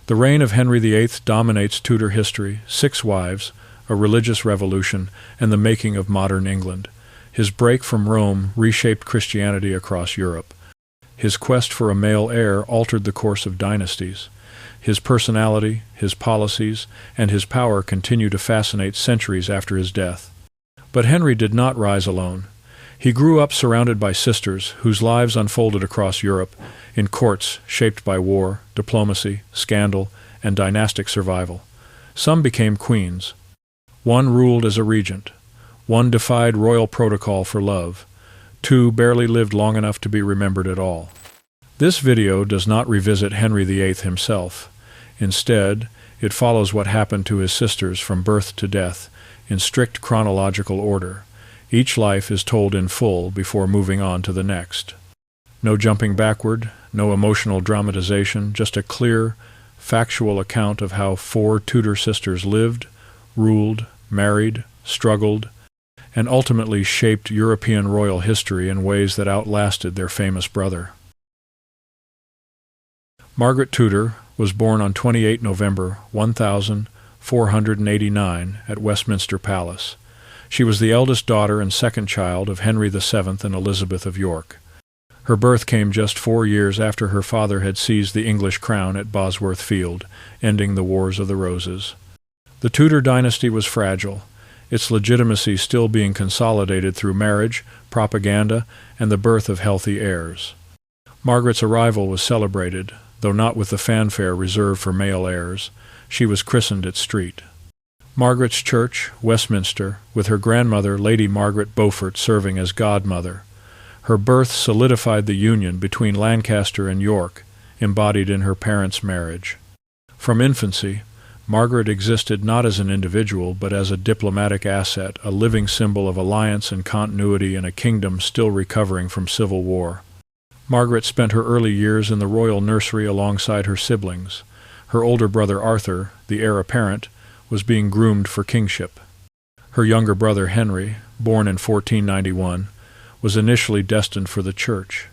The reign of Henry VIII dominates Tudor history: 6 wives, a religious revolution, and the making of modern England. His break from Rome reshaped Christianity across Europe. His quest for a male heir altered the course of dynasties. His personality, his policies, and his power continue to fascinate centuries after his death. But Henry did not rise alone. He grew up surrounded by sisters whose lives unfolded across Europe in courts shaped by war, diplomacy, scandal, and dynastic survival. Some became queens. One ruled as a regent. One defied royal protocol for love. 2 barely lived long enough to be remembered at all. This video does not revisit Henry VIII himself. Instead, it follows what happened to his sisters from birth to death, in strict chronological order. Each life is told in full before moving on to the next. No jumping backward, no emotional dramatization, just a clear, factual account of how 4 Tudor sisters lived, ruled, married, struggled, and ultimately shaped European royal history in ways that outlasted their famous brother. Margaret Tudor was born on 28 November 1489 at Westminster Palace. She was the eldest daughter and second child of Henry VII and Elizabeth of York. Her birth came just 4 years after her father had seized the English crown at Bosworth Field, ending the Wars of the Roses. The Tudor dynasty was fragile, its legitimacy still being consolidated through marriage, propaganda, and the birth of healthy heirs. Margaret's arrival was celebrated, though not with the fanfare reserved for male heirs. She was christened at Street. Margaret's Church, Westminster, with her grandmother, Lady Margaret Beaufort, serving as godmother. Her birth solidified the union between Lancaster and York, embodied in her parents' marriage. From infancy, Margaret existed not as an individual, but as a diplomatic asset, a living symbol of alliance and continuity in a kingdom still recovering from civil war. Margaret spent her early years in the royal nursery alongside her siblings. Her older brother Arthur, the heir apparent, was being groomed for kingship. Her younger brother Henry, born in 1491, was initially destined for the church.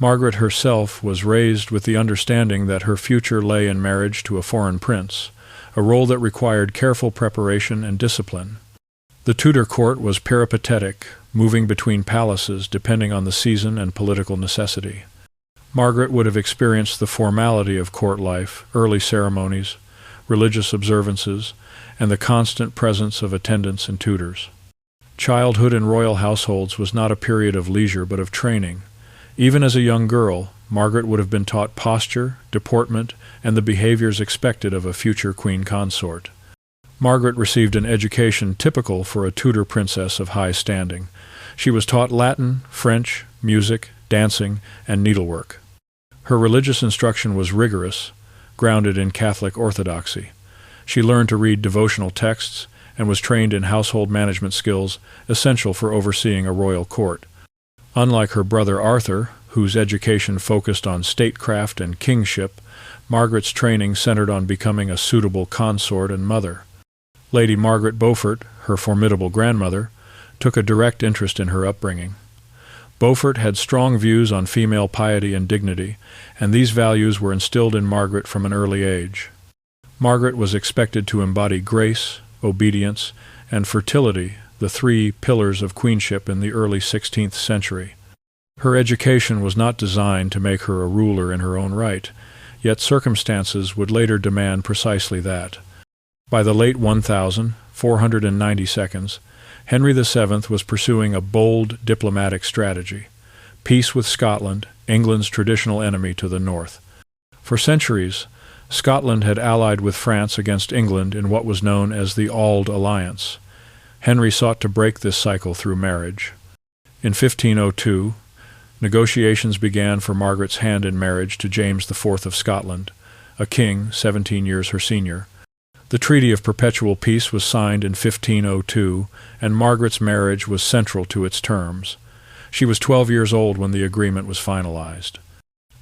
Margaret herself was raised with the understanding that her future lay in marriage to a foreign prince, a role that required careful preparation and discipline. The Tudor court was peripatetic, moving between palaces depending on the season and political necessity. Margaret would have experienced the formality of court life, early ceremonies, religious observances, and the constant presence of attendants and tutors. Childhood in royal households was not a period of leisure but of training. Even as a young girl, Margaret would have been taught posture, deportment, and the behaviors expected of a future queen consort. Margaret received an education typical for a Tudor princess of high standing. She was taught Latin, French, music, dancing, and needlework. Her religious instruction was rigorous, grounded in Catholic orthodoxy. She learned to read devotional texts and was trained in household management skills essential for overseeing a royal court. Unlike her brother Arthur, whose education focused on statecraft and kingship, Margaret's training centered on becoming a suitable consort and mother. Lady Margaret Beaufort, her formidable grandmother, took a direct interest in her upbringing. Beaufort had strong views on female piety and dignity, and these values were instilled in Margaret from an early age. Margaret was expected to embody grace, obedience, and fertility, the 3 pillars of queenship in the early 16th century. Her education was not designed to make her a ruler in her own right, yet circumstances would later demand precisely that. By the late 1492, Henry VII was pursuing a bold diplomatic strategy: peace with Scotland, England's traditional enemy to the north. For centuries, Scotland had allied with France against England in what was known as the Auld Alliance. Henry sought to break this cycle through marriage. In 1502, negotiations began for Margaret's hand in marriage to James IV of Scotland, a king 17 years her senior. The Treaty of Perpetual Peace was signed in 1502, and Margaret's marriage was central to its terms. She was 12 years old when the agreement was finalized.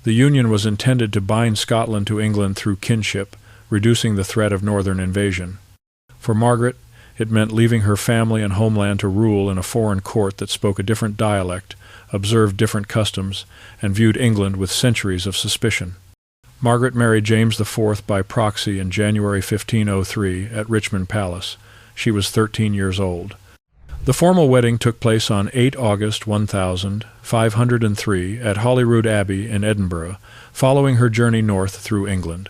The union was intended to bind Scotland to England through kinship, reducing the threat of northern invasion. For Margaret, it meant leaving her family and homeland to rule in a foreign court that spoke a different dialect, observed different customs, and viewed England with centuries of suspicion. Margaret married James IV by proxy in January 1503 at Richmond Palace. She was 13 years old. The formal wedding took place on 8 August 1503 at Holyrood Abbey in Edinburgh, following her journey north through England.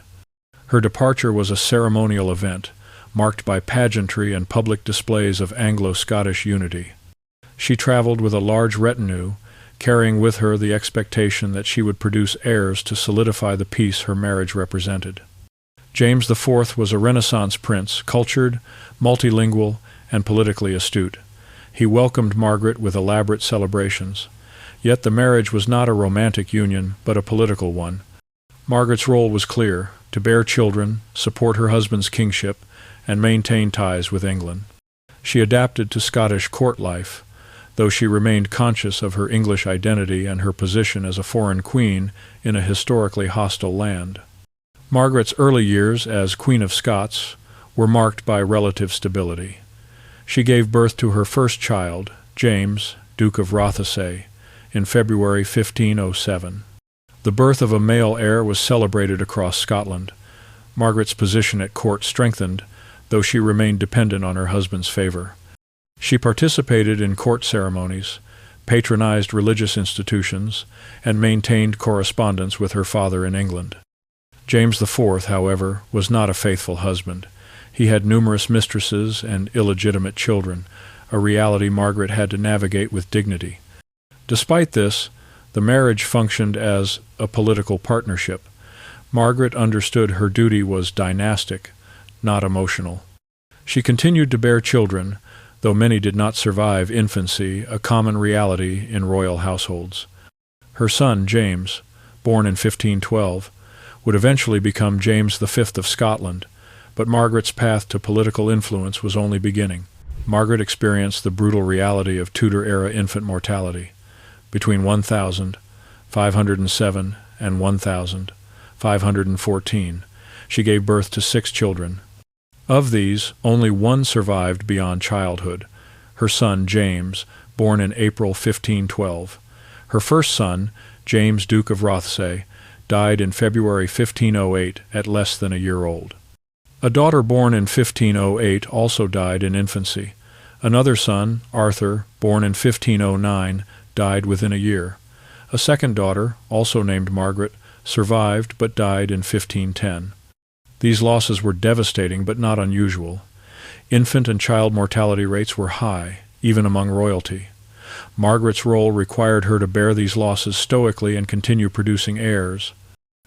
Her departure was a ceremonial event, marked by pageantry and public displays of Anglo-Scottish unity. She traveled with a large retinue, carrying with her the expectation that she would produce heirs to solidify the peace her marriage represented. James IV was a Renaissance prince, cultured, multilingual, and politically astute. He welcomed Margaret with elaborate celebrations. Yet the marriage was not a romantic union, but a political one. Margaret's role was clear: to bear children, support her husband's kingship, and maintain ties with England. She adapted to Scottish court life, though she remained conscious of her English identity and her position as a foreign queen in a historically hostile land. Margaret's early years as Queen of Scots were marked by relative stability. She gave birth to her first child, James, Duke of Rothesay, in February 1507. The birth of a male heir was celebrated across Scotland. Margaret's position at court strengthened, though she remained dependent on her husband's favor. She participated in court ceremonies, patronized religious institutions, and maintained correspondence with her father in England. James IV, however, was not a faithful husband. He had numerous mistresses and illegitimate children, a reality Margaret had to navigate with dignity. Despite this, the marriage functioned as a political partnership. Margaret understood her duty was dynastic, not emotional. She continued to bear children, though many did not survive infancy, a common reality in royal households. Her son, James, born in 1512, would eventually become James V of Scotland, but Margaret's path to political influence was only beginning. Margaret experienced the brutal reality of Tudor-era infant mortality. Between 1507 and 1514, she gave birth to 6 children. Of these, only one survived beyond childhood, her son James, born in April 1512. Her first son, James, Duke of Rothesay, died in February 1508 at less than a year old. A daughter born in 1508 also died in infancy. Another son, Arthur, born in 1509, died within a year. A second daughter, also named Margaret, survived but died in 1510. These losses were devastating but not unusual. Infant and child mortality rates were high, even among royalty. Margaret's role required her to bear these losses stoically and continue producing heirs.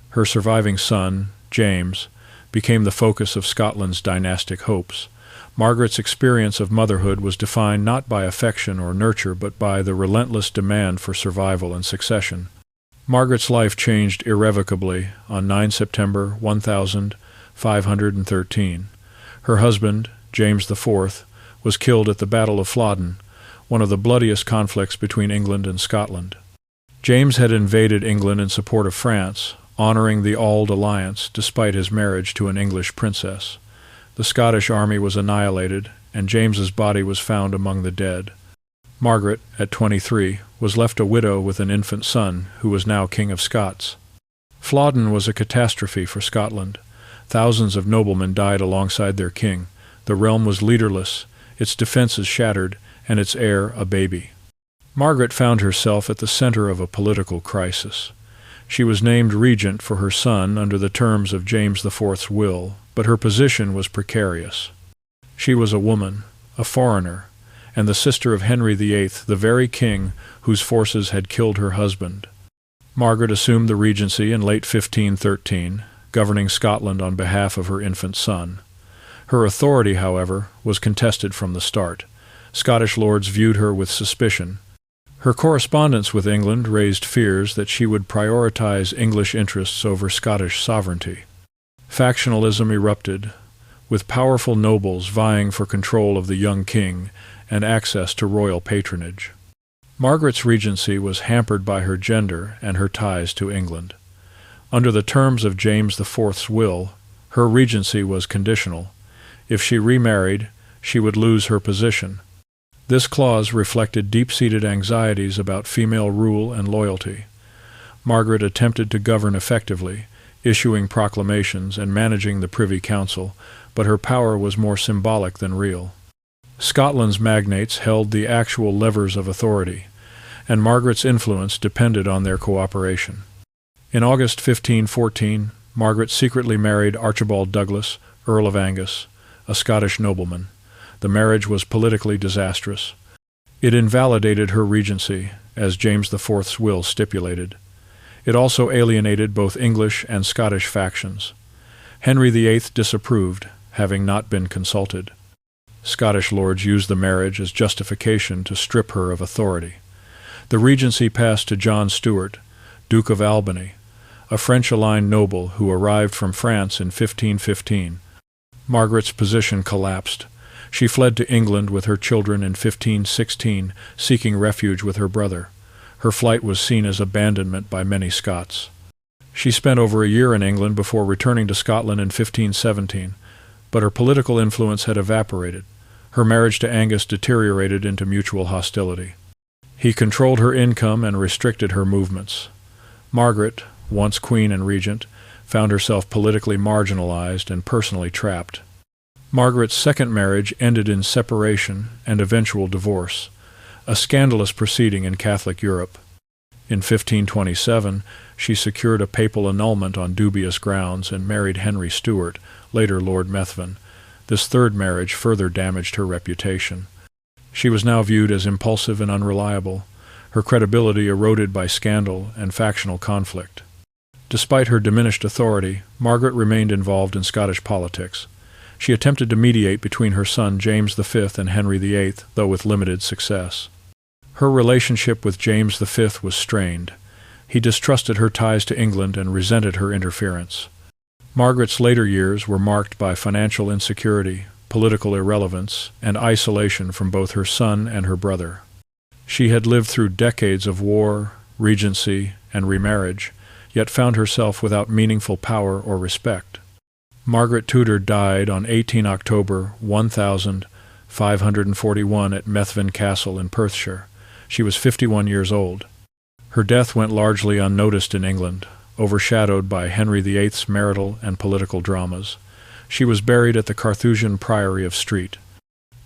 Her surviving son, James, became the focus of Scotland's dynastic hopes. Margaret's experience of motherhood was defined not by affection or nurture, but by the relentless demand for survival and succession. Margaret's life changed irrevocably on 9 September 1513. Her husband, James IV, was killed at the Battle of Flodden, one of the bloodiest conflicts between England and Scotland. James had invaded England in support of France, honoring the Auld Alliance despite his marriage to an English princess. The Scottish army was annihilated, and James's body was found among the dead. Margaret, at 23, was left a widow with an infant son, who was now King of Scots. Flodden was a catastrophe for Scotland. Thousands of noblemen died alongside their king. The realm was leaderless, its defenses shattered, and its heir a baby. Margaret found herself at the center of a political crisis. She was named regent for her son under the terms of James IV's will, but her position was precarious. She was a woman, a foreigner, and the sister of Henry VIII, the very king whose forces had killed her husband. Margaret assumed the regency in late 1513, governing Scotland on behalf of her infant son. Her authority, however, was contested from the start. Scottish lords viewed her with suspicion. Her correspondence with England raised fears that she would prioritize English interests over Scottish sovereignty. Factionalism erupted, with powerful nobles vying for control of the young king and access to royal patronage. Margaret's regency was hampered by her gender and her ties to England. Under the terms of James IV's will, her regency was conditional. If she remarried, she would lose her position. This clause reflected deep-seated anxieties about female rule and loyalty. Margaret attempted to govern effectively, issuing proclamations and managing the Privy Council, but her power was more symbolic than real. Scotland's magnates held the actual levers of authority, and Margaret's influence depended on their cooperation. In August 1514, Margaret secretly married Archibald Douglas, Earl of Angus, a Scottish nobleman. The marriage was politically disastrous. It invalidated her regency, as James IV's will stipulated. It also alienated both English and Scottish factions. Henry VIII disapproved, having not been consulted. Scottish lords used the marriage as justification to strip her of authority. The regency passed to John Stuart, Duke of Albany, a French-aligned noble who arrived from France in 1515. Margaret's position collapsed. She fled to England with her children in 1516, seeking refuge with her brother. Her flight was seen as abandonment by many Scots. She spent over a year in England before returning to Scotland in 1517, but her political influence had evaporated. Her marriage to Angus deteriorated into mutual hostility. He controlled her income and restricted her movements. Margaret, once queen and regent, found herself politically marginalized and personally trapped. Margaret's second marriage ended in separation and eventual divorce, a scandalous proceeding in Catholic Europe. In 1527, she secured a papal annulment on dubious grounds and married Henry Stuart, later Lord Methven. This third marriage further damaged her reputation. She was now viewed as impulsive and unreliable, her credibility eroded by scandal and factional conflict. Despite her diminished authority, Margaret remained involved in Scottish politics. She attempted to mediate between her son James V and Henry VIII, though with limited success. Her relationship with James V was strained. He distrusted her ties to England and resented her interference. Margaret's later years were marked by financial insecurity, political irrelevance, and isolation from both her son and her brother. She had lived through decades of war, regency, and remarriage, yet found herself without meaningful power or respect. Margaret Tudor died on 18 October 1541 at Methven Castle in Perthshire. She was 51 years old. Her death went largely unnoticed in England, overshadowed by Henry VIII's marital and political dramas. She was buried at the Carthusian Priory of Street,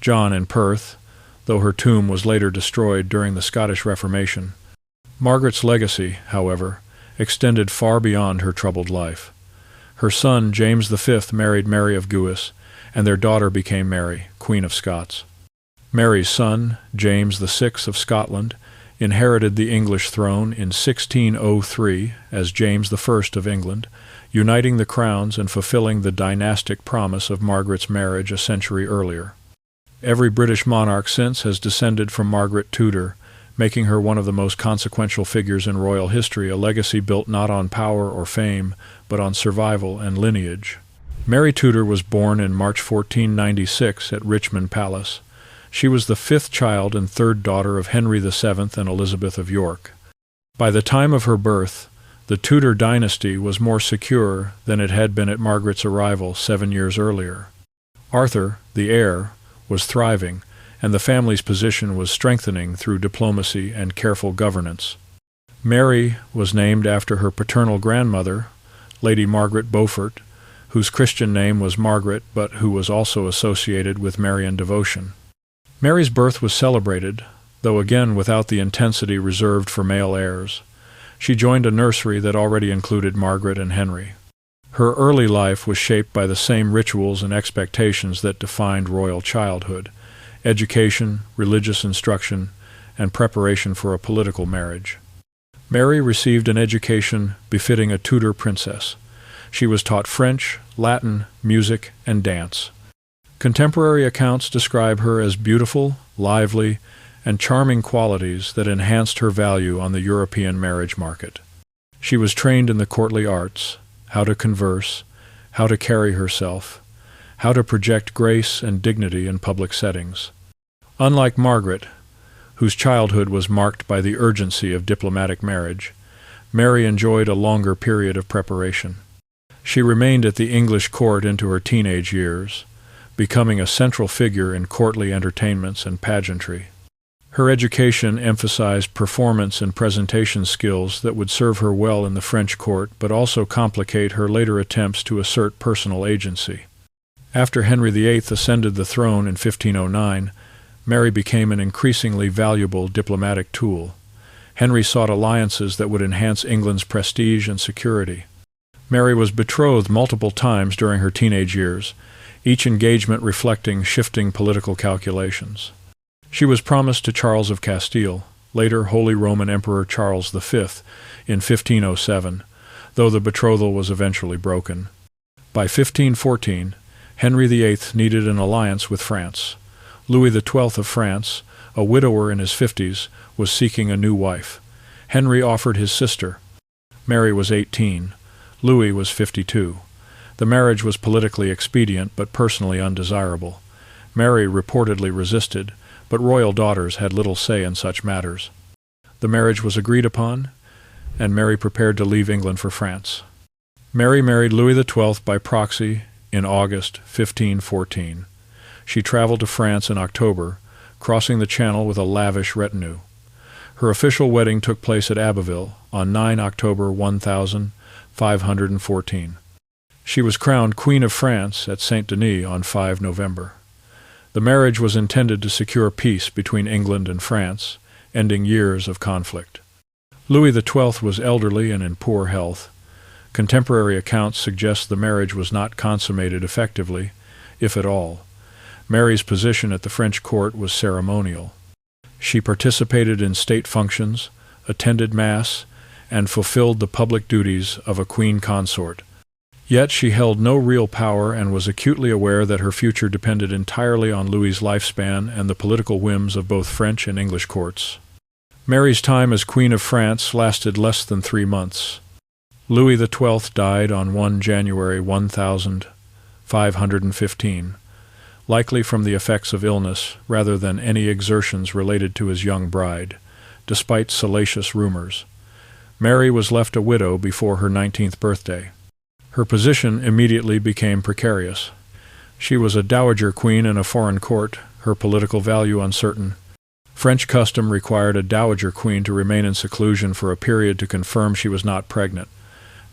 John in Perth, though her tomb was later destroyed during the Scottish Reformation. Margaret's legacy, however, extended far beyond her troubled life. Her son, James V, married Mary of Guise, and their daughter became Mary, Queen of Scots. Mary's son, James VI of Scotland, inherited the English throne in 1603 as James I of England, uniting the crowns and fulfilling the dynastic promise of Margaret's marriage a century earlier. Every British monarch since has descended from Margaret Tudor, making her one of the most consequential figures in royal history, a legacy built not on power or fame, but on survival and lineage. Mary Tudor was born in March 1496 at Richmond Palace. She was the fifth child and third daughter of Henry VII and Elizabeth of York. By the time of her birth, the Tudor dynasty was more secure than it had been at Margaret's arrival 7 years earlier. Arthur, the heir, was thriving, and the family's position was strengthening through diplomacy and careful governance. Mary was named after her paternal grandmother, Lady Margaret Beaufort, whose Christian name was Margaret, but who was also associated with Marian devotion. Mary's birth was celebrated, though again without the intensity reserved for male heirs. She joined a nursery that already included Margaret and Henry. Her early life was shaped by the same rituals and expectations that defined royal childhood: education, religious instruction, and preparation for a political marriage. Mary received an education befitting a Tudor princess. She was taught French, Latin, music, and dance. Contemporary accounts describe her as beautiful, lively, and charming qualities that enhanced her value on the European marriage market. She was trained in the courtly arts: how to converse, how to carry herself, how to project grace and dignity in public settings. Unlike Margaret, whose childhood was marked by the urgency of diplomatic marriage, Mary enjoyed a longer period of preparation. She remained at the English court into her teenage years, becoming a central figure in courtly entertainments and pageantry. Her education emphasized performance and presentation skills that would serve her well in the French court, but also complicate her later attempts to assert personal agency. After Henry VIII ascended the throne in 1509, Mary became an increasingly valuable diplomatic tool. Henry sought alliances that would enhance England's prestige and security. Mary was betrothed multiple times during her teenage years, each engagement reflecting shifting political calculations. She was promised to Charles of Castile, later Holy Roman Emperor Charles V, in 1507, though the betrothal was eventually broken. By 1514, Henry VIII needed an alliance with France. Louis XII of France, a widower in his 50s, was seeking a new wife. Henry offered his sister. Mary was 18. Louis was 52. The marriage was politically expedient but personally undesirable. Mary reportedly resisted, but royal daughters had little say in such matters. The marriage was agreed upon, and Mary prepared to leave England for France. Mary married Louis XII by proxy in August 1514. She traveled to France in October, crossing the Channel with a lavish retinue. Her official wedding took place at Abbeville on 9 October 1514. She was crowned Queen of France at Saint-Denis on 5 November. The marriage was intended to secure peace between England and France, ending years of conflict. Louis XII was elderly and in poor health. Contemporary accounts suggest the marriage was not consummated effectively, if at all. Mary's position at the French court was ceremonial. She participated in state functions, attended Mass, and fulfilled the public duties of a queen consort. Yet she held no real power and was acutely aware that her future depended entirely on Louis's lifespan and the political whims of both French and English courts. Mary's time as Queen of France lasted less than 3 months. Louis XII died on 1 January 1515, likely from the effects of illness rather than any exertions related to his young bride, despite salacious rumors. Mary was left a widow before her 19th birthday. Her position immediately became precarious. She was a dowager queen in a foreign court, her political value uncertain. French custom required a dowager queen to remain in seclusion for a period to confirm she was not pregnant.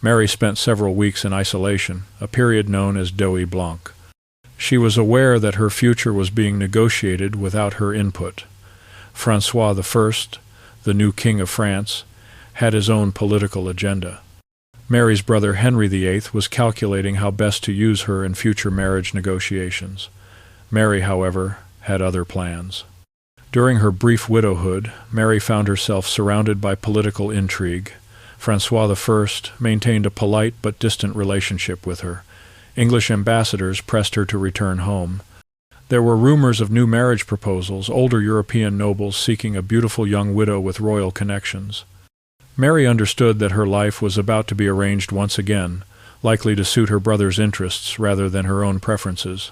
Mary spent several weeks in isolation, a period known as Deuil Blanc. She was aware that her future was being negotiated without her input. François I, the new King of France, had his own political agenda. Mary's brother Henry VIII was calculating how best to use her in future marriage negotiations. Mary, however, had other plans. During her brief widowhood, Mary found herself surrounded by political intrigue. François I maintained a polite but distant relationship with her. English ambassadors pressed her to return home. There were rumors of new marriage proposals, older European nobles seeking a beautiful young widow with royal connections. Mary understood that her life was about to be arranged once again, likely to suit her brother's interests rather than her own preferences.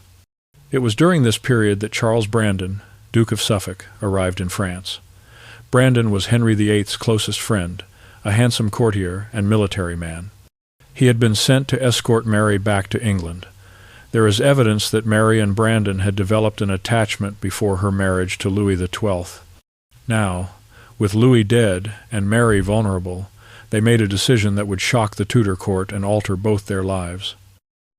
It was during this period that Charles Brandon, Duke of Suffolk, arrived in France. Brandon was Henry VIII's closest friend, a handsome courtier and military man. He had been sent to escort Mary back to England. There is evidence that Mary and Brandon had developed an attachment before her marriage to Louis XII. Now, with Louis dead and Mary vulnerable, they made a decision that would shock the Tudor court and alter both their lives.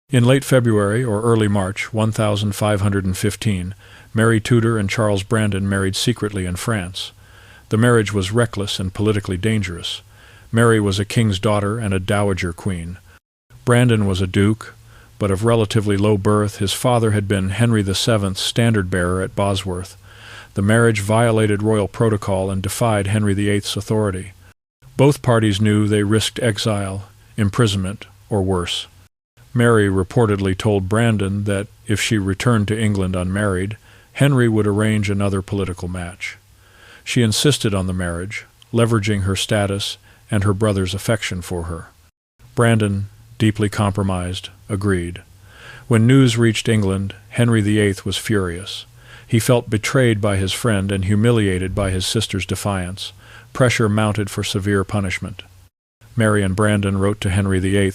In late February or early March 1515, Mary Tudor and Charles Brandon married secretly in France. The marriage was reckless and politically dangerous. Mary was a king's daughter and a dowager queen. Brandon was a duke, but of relatively low birth. His father had been Henry VII's standard-bearer at Bosworth. The marriage violated royal protocol and defied Henry VIII's authority. Both parties knew they risked exile, imprisonment, or worse. Mary reportedly told Brandon that if she returned to England unmarried, Henry would arrange another political match. She insisted on the marriage, leveraging her status and her brother's affection for her. Brandon, deeply compromised, agreed. When news reached England, Henry VIII was furious. He felt betrayed by his friend and humiliated by his sister's defiance. Pressure mounted for severe punishment. Mary and Brandon wrote to Henry VIII,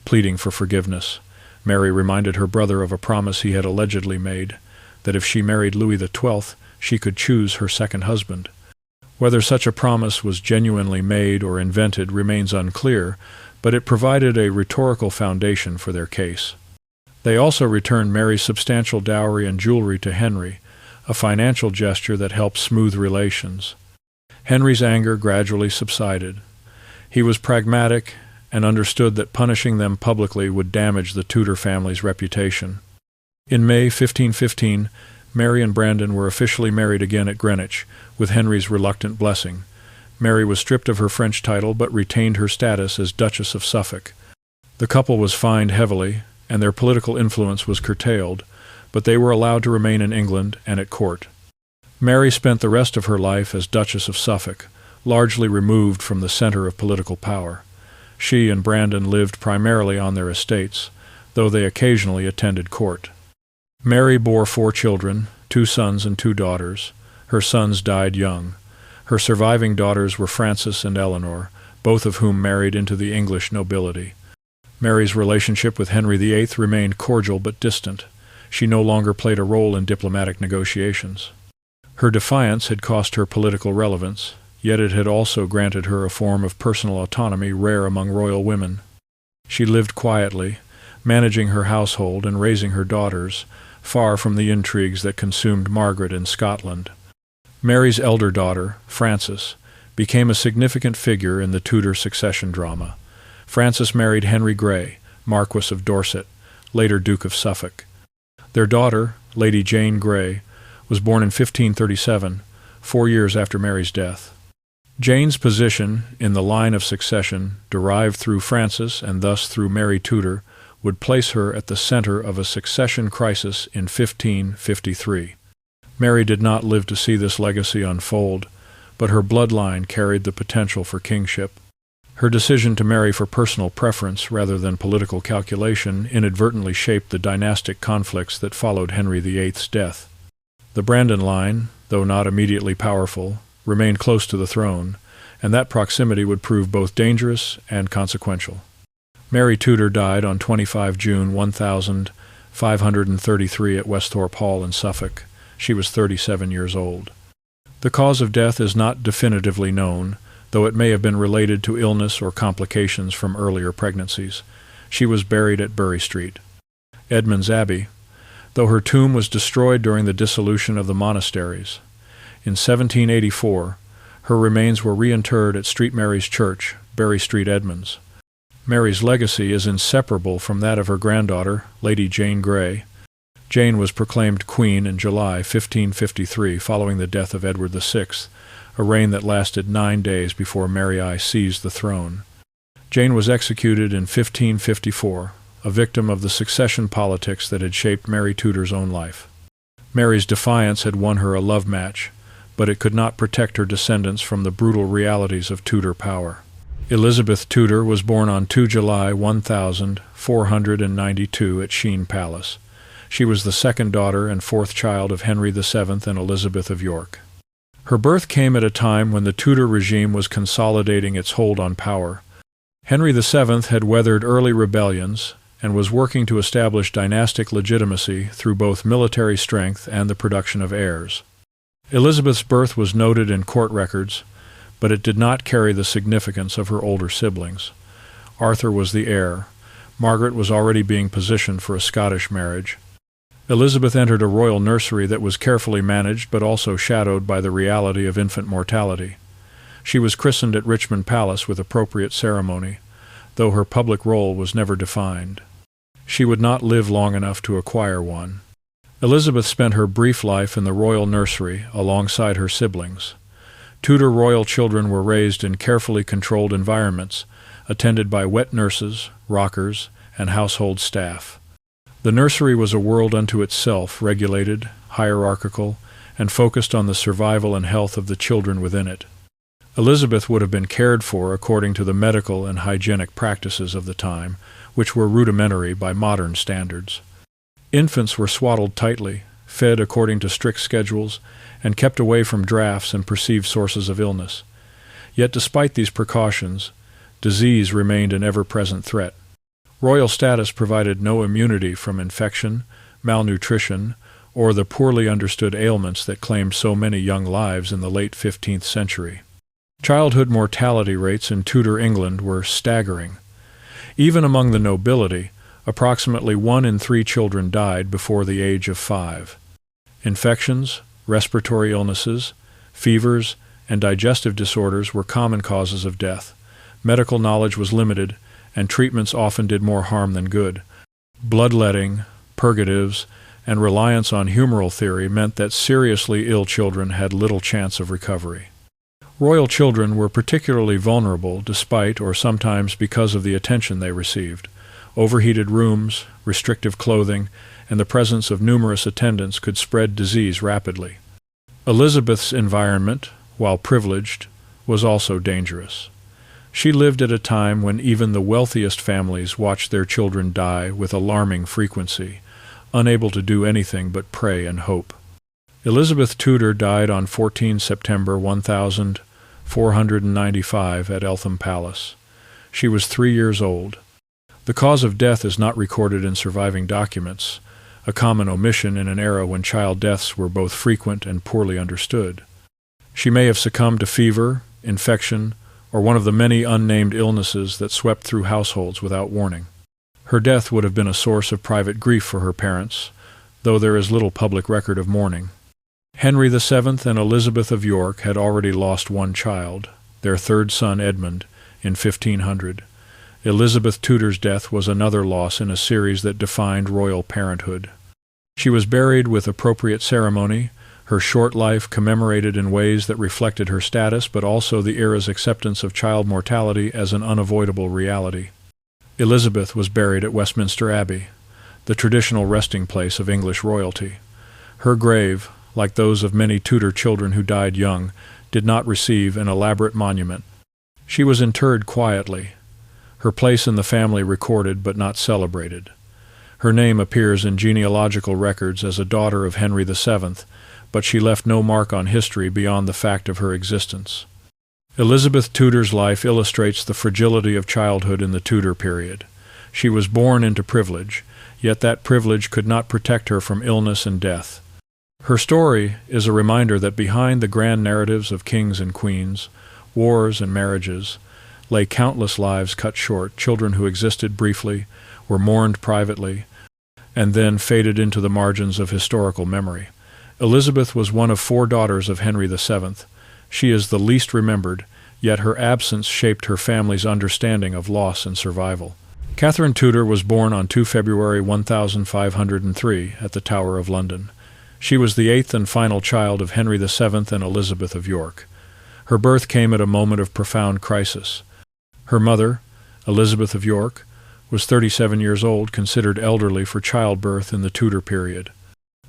pleading for forgiveness. Mary reminded her brother of a promise he had allegedly made, that if she married Louis XII, she could choose her second husband. Whether such a promise was genuinely made or invented remains unclear, but it provided a rhetorical foundation for their case. They also returned Mary's substantial dowry and jewelry to Henry, a financial gesture that helped smooth relations. Henry's anger gradually subsided. He was pragmatic and understood that punishing them publicly would damage the Tudor family's reputation. In May 1515, Mary and Brandon were officially married again at Greenwich, with Henry's reluctant blessing. Mary was stripped of her French title but retained her status as Duchess of Suffolk. The couple was fined heavily, and their political influence was curtailed, but they were allowed to remain in England and at court. Mary spent the rest of her life as Duchess of Suffolk, largely removed from the center of political power. She and Brandon lived primarily on their estates, though they occasionally attended court. Mary bore 4 children, 2 sons and 2 daughters. Her sons died young. Her surviving daughters were Frances and Eleanor, both of whom married into the English nobility. Mary's relationship with Henry VIII remained cordial but distant. She no longer played a role in diplomatic negotiations. Her defiance had cost her political relevance, yet it had also granted her a form of personal autonomy rare among royal women. She lived quietly, managing her household and raising her daughters, far from the intrigues that consumed Margaret in Scotland. Mary's elder daughter, Frances, became a significant figure in the Tudor succession drama. Frances married Henry Grey, Marquess of Dorset, later Duke of Suffolk. Their daughter, Lady Jane Grey, was born in 1537, 4 years after Mary's death. Jane's position in the line of succession, derived through Frances and thus through Mary Tudor, would place her at the center of a succession crisis in 1553. Mary did not live to see this legacy unfold, but her bloodline carried the potential for kingship. Her decision to marry for personal preference rather than political calculation inadvertently shaped the dynastic conflicts that followed Henry VIII's death. The Brandon line, though not immediately powerful, remained close to the throne, and that proximity would prove both dangerous and consequential. Mary Tudor died on 25 June 1533 at Westhorpe Hall in Suffolk. She was 37 years old. The cause of death is not definitively known, though it may have been related to illness or complications from earlier pregnancies. She was buried at Bury Street. Edmund's Abbey, though her tomb was destroyed during the dissolution of the monasteries. In 1784, her remains were reinterred at St. Mary's Church, Bury Street, Edmonds. Mary's legacy is inseparable from that of her granddaughter, Lady Jane Grey. Jane was proclaimed Queen in July 1553 following the death of Edward VI, a reign that lasted 9 days before Mary I seized the throne. Jane was executed in 1554, a victim of the succession politics that had shaped Mary Tudor's own life. Mary's defiance had won her a love match, but it could not protect her descendants from the brutal realities of Tudor power. Elizabeth Tudor was born on 2 July 1492 at Sheen Palace. She was the second daughter and 4th child of Henry VII and Elizabeth of York. Her birth came at a time when the Tudor regime was consolidating its hold on power. Henry VII had weathered early rebellions and was working to establish dynastic legitimacy through both military strength and the production of heirs. Elizabeth's birth was noted in court records, but it did not carry the significance of her older siblings. Arthur was the heir. Margaret was already being positioned for a Scottish marriage. Elizabeth entered a royal nursery that was carefully managed but also shadowed by the reality of infant mortality. She was christened at Richmond Palace with appropriate ceremony, though her public role was never defined. She would not live long enough to acquire one. Elizabeth spent her brief life in the royal nursery alongside her siblings. Tudor royal children were raised in carefully controlled environments, attended by wet nurses, rockers, and household staff. The nursery was a world unto itself, regulated, hierarchical, and focused on the survival and health of the children within it. Elizabeth would have been cared for according to the medical and hygienic practices of the time, which were rudimentary by modern standards. Infants were swaddled tightly, fed according to strict schedules, and kept away from drafts and perceived sources of illness. Yet despite these precautions, disease remained an ever-present threat. Royal status provided no immunity from infection, malnutrition, or the poorly understood ailments that claimed so many young lives in the late 15th century. Childhood mortality rates in Tudor England were staggering. Even among the nobility, approximately 1 in 3 children died before the age of 5. Infections, respiratory illnesses, fevers, and digestive disorders were common causes of death. Medical knowledge was limited, and treatments often did more harm than good. Bloodletting, purgatives, and reliance on humoral theory meant that seriously ill children had little chance of recovery. Royal children were particularly vulnerable despite or sometimes because of the attention they received. Overheated rooms, restrictive clothing, and the presence of numerous attendants could spread disease rapidly. Elizabeth's environment, while privileged, was also dangerous. She lived at a time when even the wealthiest families watched their children die with alarming frequency, unable to do anything but pray and hope. Elizabeth Tudor died on 14 September 1495 at Eltham Palace. She was 3 years old. The cause of death is not recorded in surviving documents, a common omission in an era when child deaths were both frequent and poorly understood. She may have succumbed to fever, infection, or one of the many unnamed illnesses that swept through households without warning. Her death would have been a source of private grief for her parents, though there is little public record of mourning. Henry VII and Elizabeth of York had already lost one child, their third son Edmund, in 1500. Elizabeth Tudor's death was another loss in a series that defined royal parenthood. She was buried with appropriate ceremony, her short life commemorated in ways that reflected her status but also the era's acceptance of child mortality as an unavoidable reality. Elizabeth was buried at Westminster Abbey, the traditional resting place of English royalty. Her grave, like those of many Tudor children who died young, did not receive an elaborate monument. She was interred quietly, her place in the family recorded but not celebrated. Her name appears in genealogical records as a daughter of Henry VII, but she left no mark on history beyond the fact of her existence. Elizabeth Tudor's life illustrates the fragility of childhood in the Tudor period. She was born into privilege, yet that privilege could not protect her from illness and death. Her story is a reminder that behind the grand narratives of kings and queens, wars and marriages, lay countless lives cut short, children who existed briefly, were mourned privately, and then faded into the margins of historical memory. Elizabeth was one of 4 daughters of Henry VII. She is the least remembered, yet her absence shaped her family's understanding of loss and survival. Katherine Tudor was born on 2 February 1503 at the Tower of London. She was the 8th and final child of Henry VII and Elizabeth of York. Her birth came at a moment of profound crisis. Her mother, Elizabeth of York, was 37 years old, considered elderly for childbirth in the Tudor period.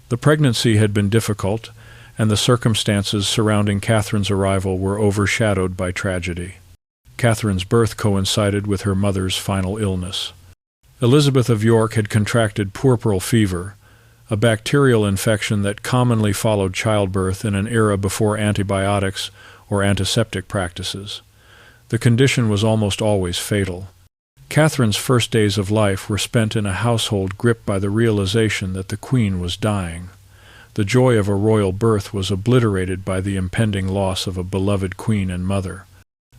The pregnancy had been difficult, and the circumstances surrounding Catherine's arrival were overshadowed by tragedy. Catherine's birth coincided with her mother's final illness. Elizabeth of York had contracted puerperal fever, a bacterial infection that commonly followed childbirth in an era before antibiotics or antiseptic practices. The condition was almost always fatal. Catherine's first days of life were spent in a household gripped by the realization that the Queen was dying. The joy of a royal birth was obliterated by the impending loss of a beloved queen and mother.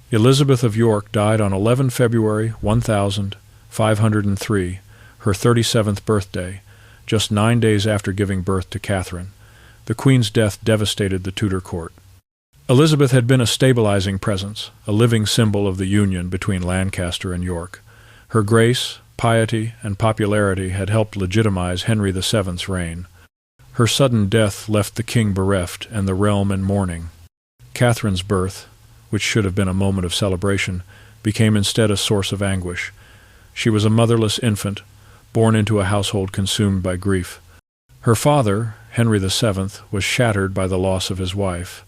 Elizabeth of York died on 11 February 1503, her 37th birthday, just 9 days after giving birth to Catherine. The Queen's death devastated the Tudor court. Elizabeth had been a stabilizing presence, a living symbol of the union between Lancaster and York. Her grace, piety, and popularity had helped legitimize Henry VII's reign. Her sudden death left the king bereft and the realm in mourning. Catherine's birth, which should have been a moment of celebration, became instead a source of anguish. She was a motherless infant, born into a household consumed by grief. Her father, Henry VII, was shattered by the loss of his wife.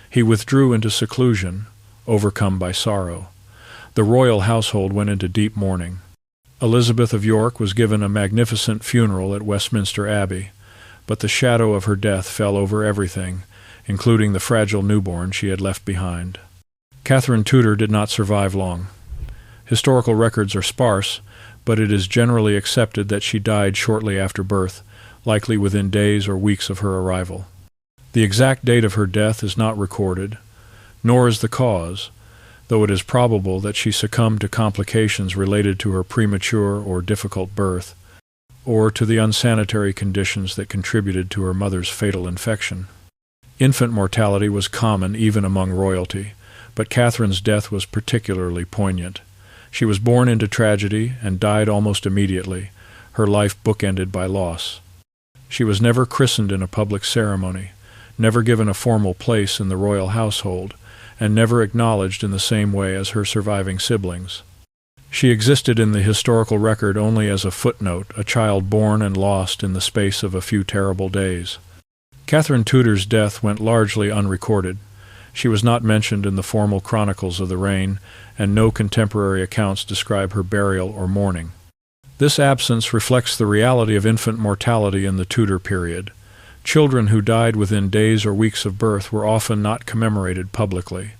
He withdrew into seclusion, overcome by sorrow. The royal household went into deep mourning. Elizabeth of York was given a magnificent funeral at Westminster Abbey, but the shadow of her death fell over everything, including the fragile newborn she had left behind. Katherine Tudor did not survive long. Historical records are sparse, but it is generally accepted that she died shortly after birth, likely within days or weeks of her arrival. The exact date of her death is not recorded, nor is the cause, though it is probable that she succumbed to complications related to her premature or difficult birth, or to the unsanitary conditions that contributed to her mother's fatal infection. Infant mortality was common even among royalty, but Catherine's death was particularly poignant. She was born into tragedy and died almost immediately, her life bookended by loss. She was never christened in a public ceremony, never given a formal place in the royal household, and never acknowledged in the same way as her surviving siblings. She existed in the historical record only as a footnote, a child born and lost in the space of a few terrible days. Katherine Tudor's death went largely unrecorded. She was not mentioned in the formal chronicles of the reign, and no contemporary accounts describe her burial or mourning. This absence reflects the reality of infant mortality in the Tudor period. Children who died within days or weeks of birth were often not commemorated publicly.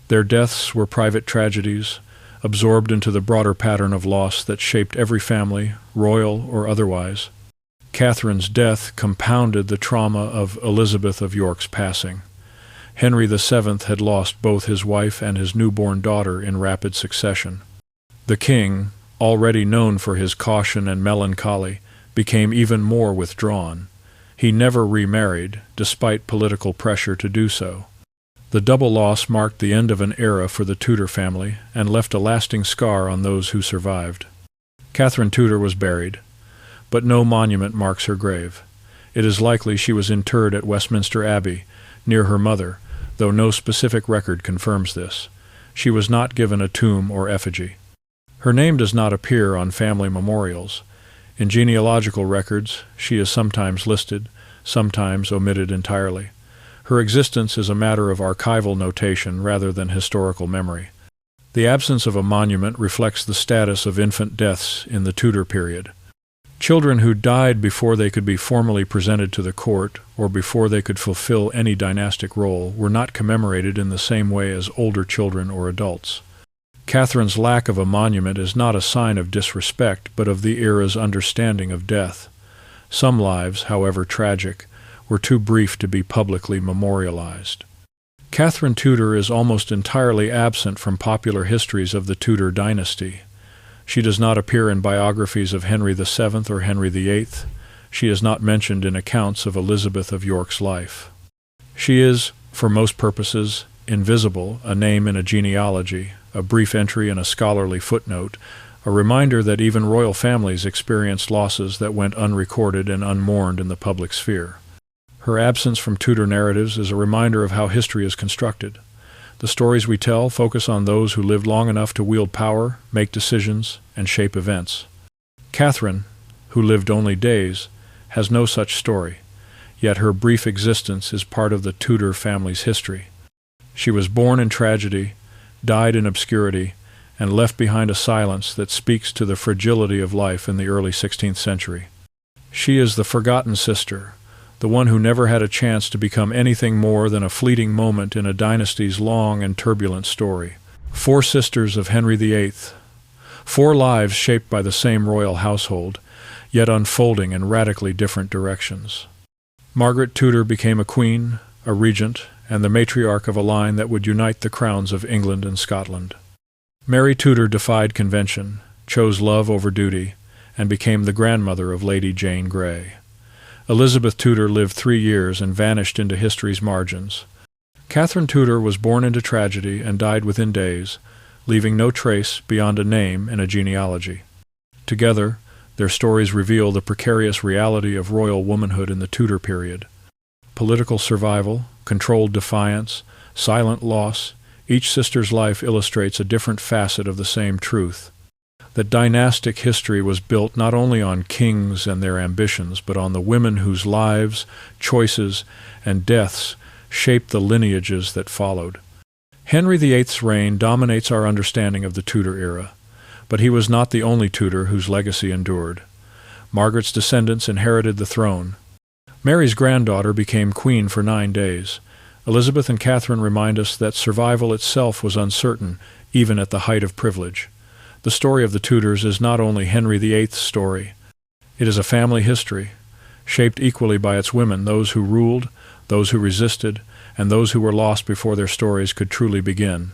Their deaths were private tragedies, absorbed into the broader pattern of loss that shaped every family, royal or otherwise. Catherine's death compounded the trauma of Elizabeth of York's passing. Henry VII had lost both his wife and his newborn daughter in rapid succession. The king, already known for his caution and melancholy, became even more withdrawn. He never remarried, despite political pressure to do so. The double loss marked the end of an era for the Tudor family and left a lasting scar on those who survived. Katherine Tudor was buried, but no monument marks her grave. It is likely she was interred at Westminster Abbey, near her mother, though no specific record confirms this. She was not given a tomb or effigy. Her name does not appear on family memorials. In genealogical records, she is sometimes listed, sometimes omitted entirely. Her existence is a matter of archival notation rather than historical memory. The absence of a monument reflects the status of infant deaths in the Tudor period. Children who died before they could be formally presented to the court or before they could fulfill any dynastic role were not commemorated in the same way as older children or adults. Catherine's lack of a monument is not a sign of disrespect, but of the era's understanding of death. Some lives, however tragic, were too brief to be publicly memorialized. Katherine Tudor is almost entirely absent from popular histories of the Tudor dynasty. She does not appear in biographies of Henry VII or Henry VIII. She is not mentioned in accounts of Elizabeth of York's life. She is, for most purposes, invisible, a name in a genealogy, a brief entry in a scholarly footnote, a reminder that even royal families experienced losses that went unrecorded and unmourned in the public sphere. Her absence from Tudor narratives is a reminder of how history is constructed. The stories we tell focus on those who lived long enough to wield power, make decisions, and shape events. Katherine, who lived only days, has no such story, yet her brief existence is part of the Tudor family's history. She was born in tragedy, died in obscurity, and left behind a silence that speaks to the fragility of life in the early 16th century. She is the forgotten sister, the one who never had a chance to become anything more than a fleeting moment in a dynasty's long and turbulent story. 4 sisters of Henry VIII, 4 lives shaped by the same royal household, yet unfolding in radically different directions. Margaret Tudor became a queen, a regent, and the matriarch of a line that would unite the crowns of England and Scotland. Mary Tudor defied convention, chose love over duty, and became the grandmother of Lady Jane Grey. Elizabeth Tudor lived 3 years and vanished into history's margins. Katherine Tudor was born into tragedy and died within days, leaving no trace beyond a name in a genealogy. Together, their stories reveal the precarious reality of royal womanhood in the Tudor period. Political survival, controlled defiance, silent loss, each sister's life illustrates a different facet of the same truth. That dynastic history was built not only on kings and their ambitions, but on the women whose lives, choices, and deaths shaped the lineages that followed. Henry VIII's reign dominates our understanding of the Tudor era, but he was not the only Tudor whose legacy endured. Margaret's descendants inherited the throne. Mary's granddaughter became queen for 9 days. Elizabeth and Catherine remind us that survival itself was uncertain, even at the height of privilege. The story of the Tudors is not only Henry VIII's story. It is a family history, shaped equally by its women, those who ruled, those who resisted, and those who were lost before their stories could truly begin.